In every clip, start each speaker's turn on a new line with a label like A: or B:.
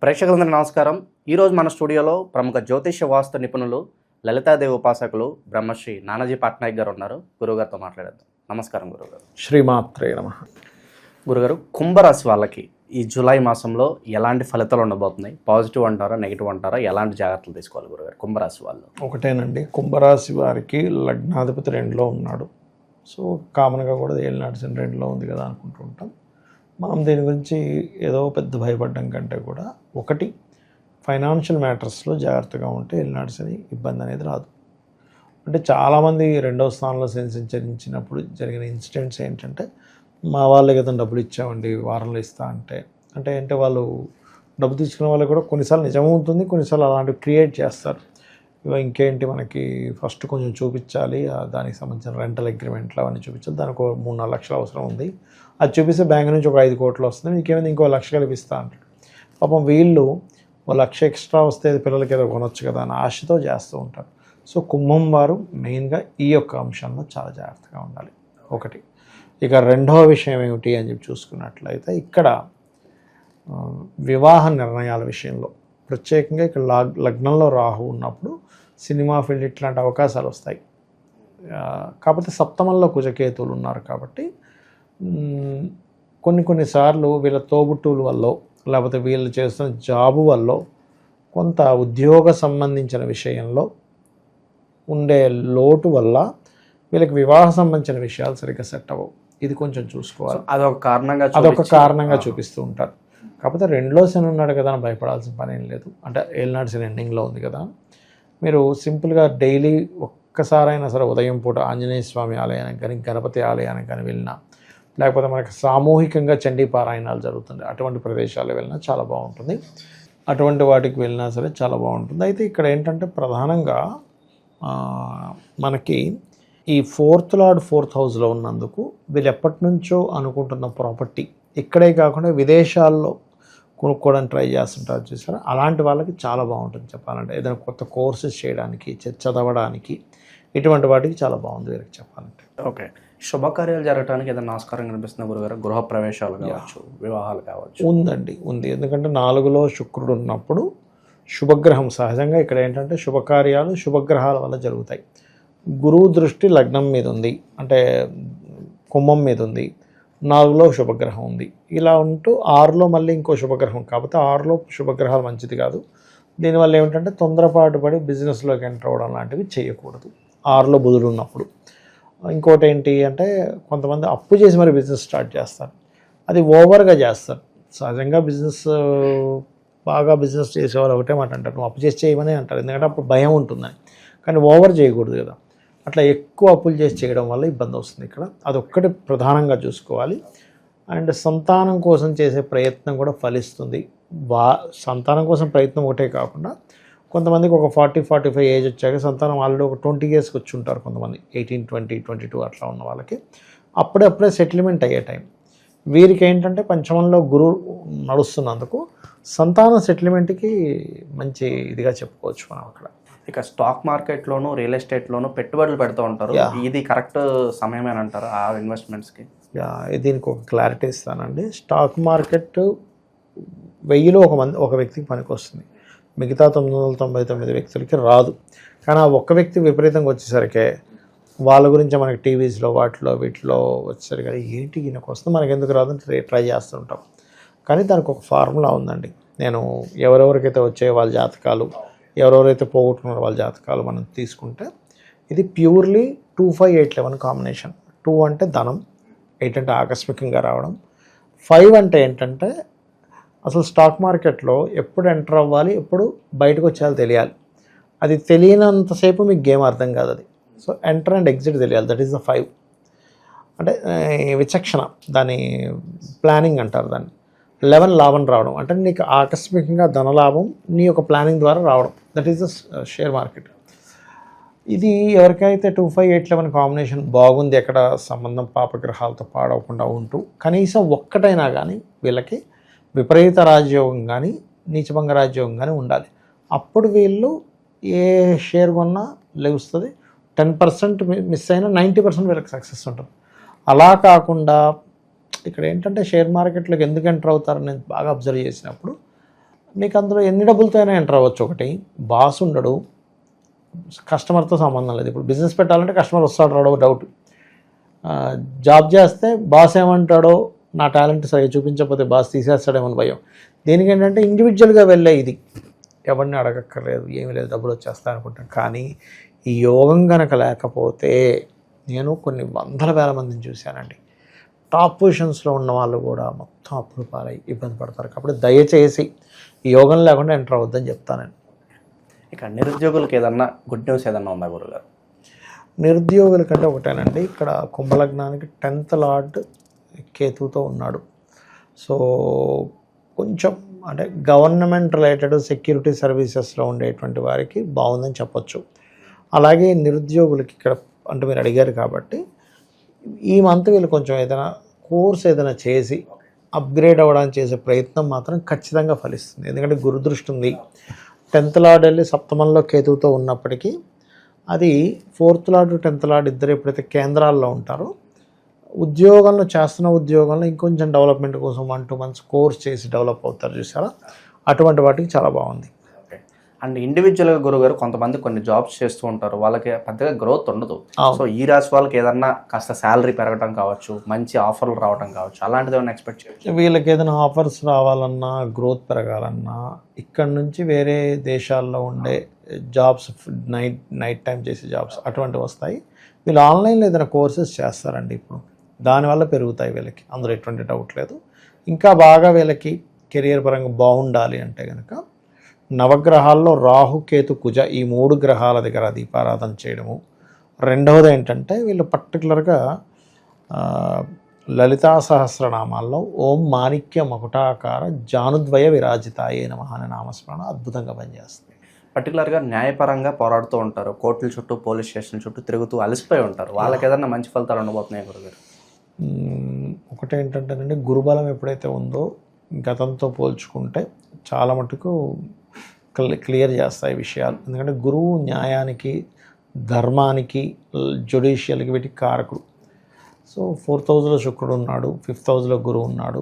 A: ప్రేక్షకులందరికీ నమస్కారం. ఈరోజు మన స్టూడియోలో ప్రముఖ జ్యోతిష్య వాస్తు నిపుణులు, లలితాదేవి ఉపాసకులు బ్రహ్మశ్రీ నానాజీ పట్నాయక్ గారు ఉన్నారు. గురుగారితో మాట్లాడేద్దాం. నమస్కారం గురుగారు.
B: శ్రీమాత్రే నమః.
A: గురుగారు, కుంభరాశి వాళ్ళకి ఈ జూలై మాసంలో ఎలాంటి ఫలితాలు ఉండబోతున్నాయి? పాజిటివ్ అంటారా, నెగిటివ్ అంటారా? ఎలాంటి జాగ్రత్తలు తీసుకోవాలి గురుగారు కుంభరాశి వాళ్ళు?
B: ఒకటేనండి, కుంభరాశి వారికి లగ్నాధిపతి 2లో ఉన్నాడు. సో కామన్గా కూడా ఏలినాటి శని 2లో ఉంది కదా అనుకుంటూ ఉంటాం. మనం దీని గురించి ఏదో పెద్ద భయపడడం కంటే కూడా ఒకటి, ఫైనాన్షియల్ మ్యాటర్స్లో జాగ్రత్తగా ఉంటే ఏలినాటి శని ఇబ్బంది అనేది రాదు. అంటే చాలామంది 2వ స్థానంలో శని సంచరించినప్పుడు జరిగిన ఇన్సిడెంట్స్ ఏంటంటే, మా వాళ్ళకి ఏదైనా డబ్బులు ఇచ్చామండి వారంలో ఇస్తా అంటే వాళ్ళు డబ్బు తీసుకునే వాళ్ళు కూడా కొన్నిసార్లు నిజం ఉంటుంది, కొన్నిసార్లు అలాంటివి క్రియేట్ చేస్తారు. ఇంకేంటి మనకి ఫస్ట్ కొంచెం చూపించాలి, దానికి సంబంధించిన రెంటల్ అగ్రిమెంట్లు అవన్నీ చూపించాలి, దానికి 3-4 లక్షలు అవసరం ఉంది, అది చూపిస్తే బ్యాంక్ నుంచి ఒక 5 కోట్లు వస్తుంది, మీకేమైనా ఇంకో 1 లక్ష కలిపిస్తా అంటాడు. పాపం వీళ్ళు 1 లక్ష ఎక్స్ట్రా వస్తే పిల్లలకి ఏదో కొనొచ్చు కదా అని ఆశతో చేస్తూ ఉంటారు. సో కుంభం వారు మెయిన్గా ఈ యొక్క అంశంలో చాలా జాగ్రత్తగా ఉండాలి. ఒకటి. ఇక రెండవ విషయం ఏమిటి అని చెప్పి చూసుకున్నట్లయితే, ఇక్కడ వివాహ నిర్ణయాల విషయంలో ప్రత్యేకంగా ఇక్కడ లగ్నంలో రాహు ఉన్నప్పుడు సినిమా ఫీల్డ్ ఇట్లాంటి అవకాశాలు వస్తాయి. కాకపోతే సప్తమంలో కుజకేతువులు ఉన్నారు కాబట్టి కొన్నిసార్లు వీళ్ళ తోబుట్టువుల వల్ల, లేకపోతే వీళ్ళు చేస్తున్న జాబు వల్ల, కొంత ఉద్యోగ సంబంధించిన విషయంలో ఉండే లోటు వల్ల వీళ్ళకి వివాహ సంబంధించిన విషయాలు సరిగ్గా సెట్ అవ్వవు. ఇది కొంచెం చూసుకోవాలి. అదొక కారణంగా చూపిస్తూ ఉంటారు. కాకపోతే 2లో శని ఉన్నాడు కదా అని భయపడాల్సిన పని ఏం లేదు. అంటే ఏలినాటి శని ఎండింగ్లో ఉంది కదా, మీరు సింపుల్గా డైలీ ఒక్కసారైనా సరే ఉదయం పూట ఆంజనేయ స్వామి ఆలయానికి కానీ, గణపతి ఆలయానికి కానీ వెళ్ళినా, లేకపోతే మనకి సామూహికంగా చండీ పారాయణాలు జరుగుతుంది, అటువంటి ప్రదేశాలు వెళ్ళినా చాలా బాగుంటుంది. అటువంటి వాటికి వెళ్ళినా సరే చాలా బాగుంటుంది. అయితే ఇక్కడ ఏంటంటే ప్రధానంగా మనకి ఈ 4th లార్డ్ 4th హౌస్లో ఉన్నందుకు వీళ్ళు ఎప్పటి నుంచో అనుకుంటున్న ప్రాపర్టీ ఇక్కడే కాకుండా విదేశాల్లో కొనుక్కోవడానికి ట్రై చేస్తుంటారు చూసారా, అలాంటి వాళ్ళకి చాలా బాగుంటుంది చెప్పాలంటే. ఏదైనా కొత్త కోర్సెస్ చేయడానికి, చదవడానికి, ఇటువంటి వాటికి చాలా బాగుంది వీళ్ళకి చెప్పాలంటే.
A: ఓకే. శుభకార్యాలు జరగడానికి ఏదైనా ఆస్కారం కనిపిస్తుంది గురుగారు? గృహ ప్రవేశాలు కావచ్చు, వివాహాలు కావచ్చు?
B: ఉంది. ఎందుకంటే 4లో శుక్రుడు ఉన్నప్పుడు శుభగ్రహం సహజంగా ఇక్కడ ఏంటంటే శుభకార్యాలు శుభగ్రహాల వల్ల జరుగుతాయి. గురువు దృష్టి లగ్నం మీద ఉంది, అంటే కుంభం మీద ఉంది, 4లో శుభగ్రహం ఉంది. ఇలా ఉంటూ 6లో మళ్ళీ ఇంకో శుభగ్రహం, కాబట్టి 6లో శుభగ్రహాలు మంచిది కాదు. దీనివల్ల ఏమిటంటే తొందరపాటు పడి బిజినెస్లోకి ఎంటర్ అవ్వడం లాంటివి చేయకూడదు 6లో బుధుడు ఉన్నప్పుడు. ఇంకోటి ఏంటి అంటే, కొంతమంది అప్పు చేసి మరి బిజినెస్ స్టార్ట్ చేస్తారు, అది ఓవర్గా చేస్తారు. సహజంగా బాగా బిజినెస్ చేసేవాళ్ళు ఒకటే మాట అంటారు, నువ్వు అప్పు చేసి చేయమని అంటారు, ఎందుకంటే అప్పుడు భయం ఉంటుందని. కానీ ఓవర్ చేయకూడదు కదా, అట్లా ఎక్కువ అప్పులు చేసి చేయడం వల్ల ఇబ్బంది వస్తుంది. ఇక్కడ అదొక్కటి ప్రధానంగా చూసుకోవాలి. అండ్ సంతానం కోసం చేసే ప్రయత్నం కూడా ఫలిస్తుంది. సంతానం కోసం ప్రయత్నం ఒకటే కాకుండా కొంతమందికి ఒక 40-45 ఏజ్ వచ్చాక సంతానం ఆల్రెడీ ఒక 20 ఇయర్స్కి వచ్చి ఉంటారు, కొంతమంది 18, 20, 22 అట్లా ఉన్న వాళ్ళకి అప్పుడే సెటిల్మెంట్ అయ్యే టైం. వీరికి ఏంటంటే పంచమంలో గురువు నడుస్తున్నందుకు సంతాన సెటిల్మెంట్కి మంచి ఇదిగా చెప్పుకోవచ్చు మనం అక్కడ.
A: ఇక స్టాక్ మార్కెట్లోను, రియల్ ఎస్టేట్లోను పెట్టుబడులు పెడుతూ ఉంటారు. ఇది కరెక్ట్ సమయమేనంటారు ఆ ఇన్వెస్ట్మెంట్స్కి?
B: దీనికి ఒక క్లారిటీ ఇస్తానండి. స్టాక్ మార్కెట్ 1000లో ఒక వ్యక్తికి పనికి వస్తుంది, మిగతా 999 వ్యక్తులకి రాదు. కానీ ఆ ఒక్క వ్యక్తి విపరీతంగా వచ్చేసరికి వాళ్ళ గురించి మనకి టీవీస్లో వీటిలో వచ్చేసరికి ఏంటి ఈయనకు వస్తుంది, మనకి ఎందుకు రాదని ట్రై చేస్తుంటాం. కానీ దానికి ఒక ఫార్ములా ఉందండి. నేను ఎవరెవరికైతే వచ్చే వాళ్ళ జాతకాలు, ఎవరెవరైతే పోగొట్టుకున్నారో వాళ్ళ జాతకాలు మనం తీసుకుంటే, ఇది ప్యూర్లీ 2-5-8-11 కాంబినేషన్. 2 అంటే ధనం, 8 అంటే ఆకస్మికంగా రావడం, 5 అంటే ఏంటంటే అసలు స్టాక్ మార్కెట్లో ఎప్పుడు ఎంటర్ అవ్వాలి, ఎప్పుడు బయటకు వచ్చేయాలో తెలియాలి. అది తెలియనంతసేపు మీకు గేమ్ అర్థం కాదు అది. సో ఎంటర్ అండ్ ఎగ్జిట్ తెలియాలి, దట్ ఈస్ ద 5. అంటే విచక్షణ, దాని ప్లానింగ్ అంటారు దాన్ని. 11 లాభం రావడం, అంటే నీకు ఆకస్మికంగా ధనలాభం నీ యొక్క ప్లానింగ్ ద్వారా రావడం, that is the share market. ఇది ఎవరికైతే 2-5-8-11 కాంబినేషన్ బాగుంది, ఎక్కడ సంబంధం పాపగ్రహాలతో పాడవకుండా ఉంటూ కనీసం ఒక్కటైనా కానీ వీళ్ళకి విపరీత రాజయోగం కానీ నీచభంగ రాజయోగం కానీ ఉండాలి. అప్పుడు వీళ్ళు ఏ షేర్ కొన్నా లెగుస్తుంది. 10% మిస్ అయినా 90% వీళ్ళకి సక్సెస్ ఉంటుంది. అలా కాకుండా ఇక్కడ ఏంటంటే షేర్ మార్కెట్లోకి ఎందుకు ఎంటర్ అవుతారని బాగా అబ్జర్వ్ చేసినప్పుడు మీకు అందులో ఎన్ని డబ్బులతో అయినా ఎంటర్ అవ్వచ్చు. ఒకటి బాస్ ఉండడు, కస్టమర్తో సంబంధం లేదు. ఇప్పుడు బిజినెస్ పెట్టాలంటే కస్టమర్ వస్తాడు రాడో డౌట్. జాబ్ చేస్తే బాస్ ఏమంటాడో, నా టాలెంట్ సరిగ్గా చూపించకపోతే బాస్ తీసేస్తాడేమో అని భయం. దీనికి ఏంటంటే ఇండివిజువల్గా వెళ్ళే ఇది, ఎవరిని అడగక్కర్లేదు, ఏమీ లేదు, డబ్బులు వచ్చేస్తాయి అనుకుంటాం. కానీ ఈ యోగం కనుక లేకపోతే, నేను కొన్ని వందల వేల మందిని చూశానండి, టాప్ పొజిషన్స్లో ఉన్న వాళ్ళు కూడా మొత్తం అప్పులు పాలై ఇబ్బంది పడతారు. కాబట్టి దయచేసి ఈ యోగం లేకుండా ఎంటర్ అవ్వద్దని చెప్తాను.
A: ఇక నిరుద్యోగులకు ఏదన్నా గుడ్ న్యూస్ ఏదన్నా ఉందా గురుగారు?
B: నిరుద్యోగుల కంటే ఒకటేనండి, ఇక్కడ కుంభలగ్నానికి 10th లార్డ్ కేతుతో ఉన్నాడు. సో కొంచెం అంటే గవర్నమెంట్ రిలేటెడ్ సెక్యూరిటీ సర్వీసెస్లో ఉండేటువంటి వారికి బాగుందని చెప్పొచ్చు. అలాగే నిరుద్యోగులకి ఇక్కడ అంటే మీరు అడిగారు కాబట్టి, ఈ మంత్ వీళ్ళు కొంచెం ఏదైనా కోర్స్ ఏదైనా చేసి అప్గ్రేడ్ అవ్వడానికి చేసే ప్రయత్నం మాత్రం ఖచ్చితంగా ఫలిస్తుంది. ఎందుకంటే గురుదృష్టి ఉంది. 10th లార్డ్ వెళ్ళి సప్తమంలో కేతువుతో ఉన్నప్పటికీ, అది 4th లార్డ్ 10th లార్డ్ ఇద్దరు ఎప్పుడైతే కేంద్రాల్లో ఉంటారో, ఉద్యోగంలో చేస్తున్న ఉద్యోగంలో ఇంకొంచెం డెవలప్మెంట్ కోసం 1-2 months కోర్స్ చేసి డెవలప్ అవుతారు చూసారా, అటువంటి వాటికి చాలా బాగుంది.
A: అండ్ ఇండివిజువల్గా గురుగారు కొంతమంది కొన్ని జాబ్స్ చేస్తూ ఉంటారు, వాళ్ళకి పెద్దగా గ్రోత్ ఉండదు. సో ఈ రాశి వాళ్ళకి ఏదన్నా కాస్త శాలరీ పెరగడం కావచ్చు, మంచి ఆఫర్లు రావడం కావచ్చు, అలాంటిది ఏమైనా ఎక్స్పెక్ట్ చేయవచ్చు?
B: వీళ్ళకి ఏదైనా ఆఫర్స్ రావాలన్నా, గ్రోత్ పెరగాలన్నా, ఇక్కడ నుంచి వేరే దేశాల్లో ఉండే జాబ్స్, నైట్ టైం చేసే జాబ్స్ అటువంటివి వస్తాయి. వీళ్ళు ఆన్లైన్లో ఏదైనా కోర్సెస్ చేస్తారండి ఇప్పుడు, దానివల్ల పెరుగుతాయి వీళ్ళకి, అందులో ఎటువంటి డౌట్ లేదు. ఇంకా బాగా వీళ్ళకి కెరియర్ పరంగా బాగుండాలి అంటే కనుక, నవగ్రహాల్లో రాహు కేతు కుజ ఈ 3 గ్రహాల దగ్గర దీపారాధన చేయడము. రెండవది ఏంటంటే, వీళ్ళు పర్టికులర్గా లలితా సహస్రనామాల్లో ఓం మాణిక్య మకుటాకార జానుద్వయ విరాజితాయే నమః అనే నామస్మరణ అద్భుతంగా పనిచేస్తుంది.
A: పర్టికులర్గా న్యాయపరంగా పోరాడుతూ ఉంటారు, కోర్టుల చుట్టూ పోలీస్ స్టేషన్ చుట్టూ తిరుగుతూ అలసిపోయి ఉంటారు, వాళ్ళకి ఏదన్నా మంచి ఫలితాలు ఉండబోతున్నాయి గురుగారు?
B: ఒకటేంటంటేనండి, గురుబలం ఎప్పుడైతే ఉందో గతంతో పోల్చుకుంటే చాలా మటుకు క్లియర్ చేస్తాయి విషయాలు. ఎందుకంటే గురువు న్యాయానికి, ధర్మానికి, జ్యుడిషియల్కి వీటికి కారకుడు. సో 4th హౌస్లో శుక్రుడు ఉన్నాడు, 5th హౌస్లో గురువు ఉన్నాడు.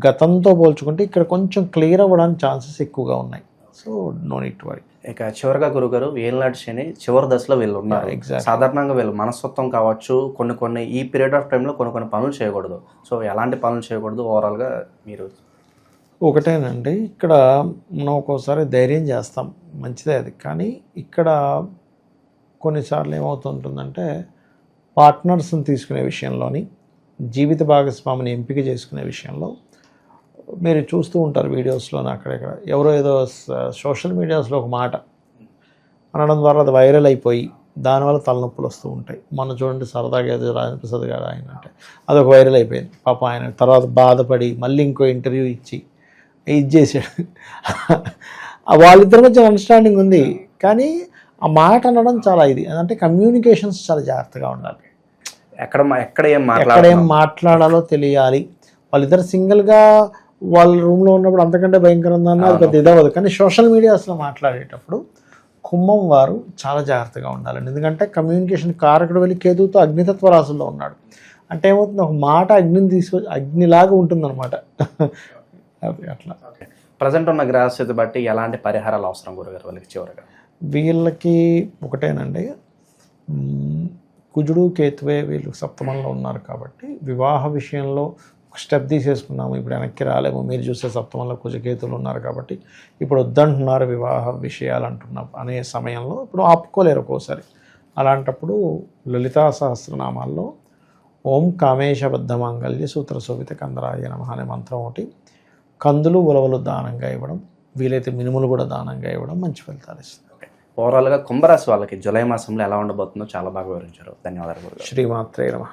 B: గతంతో పోల్చుకుంటే ఇక్కడ కొంచెం క్లియర్ అవ్వడానికి ఛాన్సెస్ ఎక్కువగా ఉన్నాయి. So no need to worry.
A: ఇక చివరిగా గురుగారు, ఏళ్ళనాటి శని చివరి దశలో వీళ్ళు ఉన్నారు. సాధారణంగా వీళ్ళు మనస్తత్వం కావచ్చు, కొన్ని ఈ పీరియడ్ ఆఫ్ టైంలో కొన్ని పనులు చేయకూడదు. సో ఎలాంటి పనులు చేయకూడదు ఓవరాల్గా మీరు?
B: ఒకటేనండి, ఇక్కడ మనం ఒక్కోసారి ధైర్యం చేస్తాం, మంచిదే అది. కానీ ఇక్కడ కొన్నిసార్లు ఏమవుతుంటుందంటే, పార్ట్నర్స్ని తీసుకునే విషయంలోని, జీవిత భాగస్వామిని ఎంపిక చేసుకునే విషయంలో మీరు చూస్తూ ఉంటారు వీడియోస్లోని అక్కడెక్కడ, ఎవరో ఏదో సోషల్ మీడియాస్లో ఒక మాట అనడం ద్వారా అది వైరల్ అయిపోయి దానివల్ల తలనొప్పులు వస్తూ ఉంటాయి. మొన్న చూడండి, సరదాగా ఏదో రాజేంద్ర ప్రసాద్ గారు ఆయన అంటే అదొక వైరల్ అయిపోయింది. పాప ఆయన తర్వాత బాధపడి మళ్ళీ ఇంకో ఇంటర్వ్యూ ఇచ్చి ఇది చేశాడు. వాళ్ళిద్దరి మధ్య అండర్స్టాండింగ్ ఉంది, కానీ ఆ మాట అనడం చాలా ఇది. అంటే కమ్యూనికేషన్స్ చాలా జాగ్రత్తగా ఉండాలి.
A: ఎక్కడ ఏం
B: మాట్లాడాలో తెలియాలి. వాళ్ళిద్దరు సింగిల్గా వాళ్ళ రూమ్లో ఉన్నప్పుడు అంతకంటే భయంకరంగా అది పెద్ద ఇదవ్వదు. కానీ సోషల్ మీడియాస్లో మాట్లాడేటప్పుడు కుంభం వారు చాలా జాగ్రత్తగా ఉండాలండి. ఎందుకంటే కమ్యూనికేషన్ కారకుడు వెళ్ళి కేతువుతో అగ్నితత్వ రాశుల్లో ఉన్నాడు. అంటే ఏమవుతుంది, ఒక మాట అగ్నిలాగా ఉంటుందన్నమాట. అట్లా
A: ప్రజెంట్ ఉన్న గ్రహస్థితి బట్టి ఎలాంటి పరిహారాలు అవసరం గురుగారు వాళ్ళకి? చివరిగా
B: వీళ్ళకి ఒకటేనండి, కుజుడు కేతువే వీళ్ళు సప్తమంలో ఉన్నారు కాబట్టి, వివాహ విషయంలో ఒక స్టెప్ తీసేసుకున్నాము, ఇప్పుడు వెనక్కి రాలేము. మీరు చూసే సప్తమంలో కుజకేతువులు ఉన్నారు కాబట్టి ఇప్పుడు వద్దంటున్నారు వివాహ విషయాలు అంటున్నాం అనే సమయంలో ఇప్పుడు ఆపుకోలేరు ఒక్కోసారి. అలాంటప్పుడు లలితా సహస్రనామాల్లో ఓం కామేశబద్ధ మాంగళ్య సూత్ర శోభిత కందరాయ నమః అనే మంత్రం ఒకటి, కందులు ఉలవలు దానంగా ఇవ్వడం, వీలైతే మినుములు కూడా దానంగా ఇవ్వడం మంచి ఫలితాలు ఇస్తుంది.
A: ఓవరాల్గా కుంభరాశి వాళ్ళకి జూలై మాసంలో ఎలా ఉండబోతుందో చాలా బాగా వివరించారు. ధన్యవాదాలు.
B: శ్రీమాత్రే నమః.